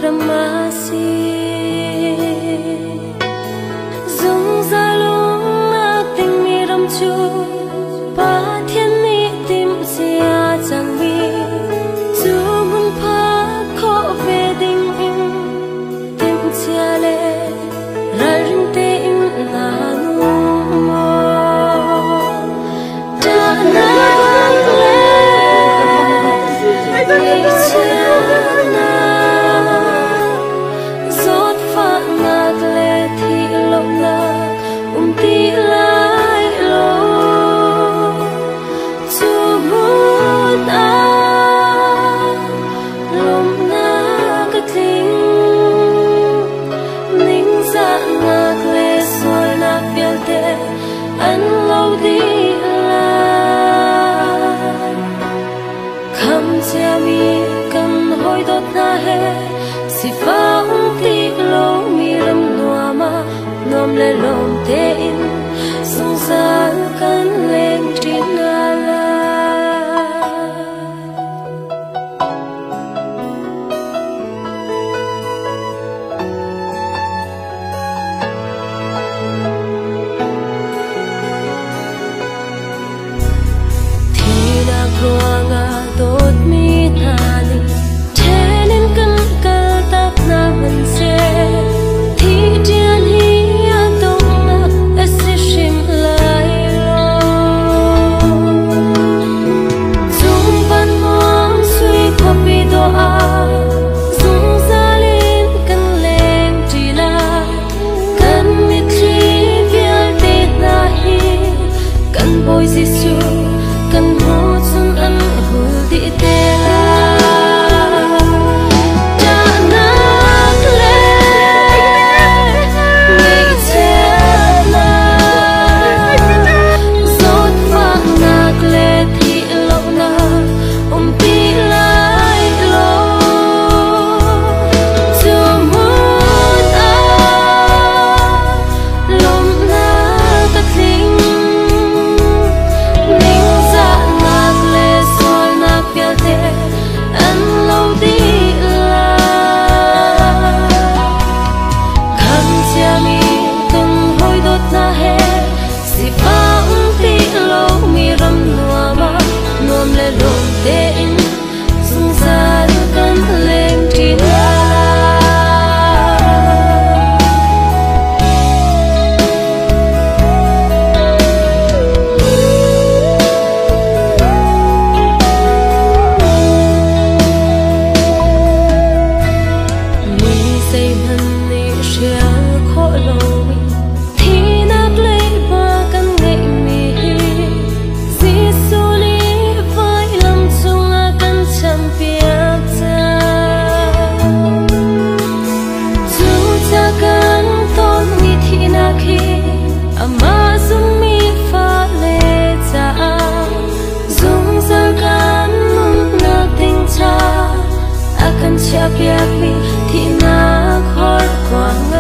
ramasi dung ra lung ác tình mi ram chu ba thiên ni tim sia chẳng mi chu mun pha khó về đình im tim chia lệ ra rin te im na ngu mo da na le nom le lom te in song sa kan lên trên la thì đã qua ngã tốt mi na ni thế nên cần cả tap na mình sẽ thì điên hi biak mi thì na khói quang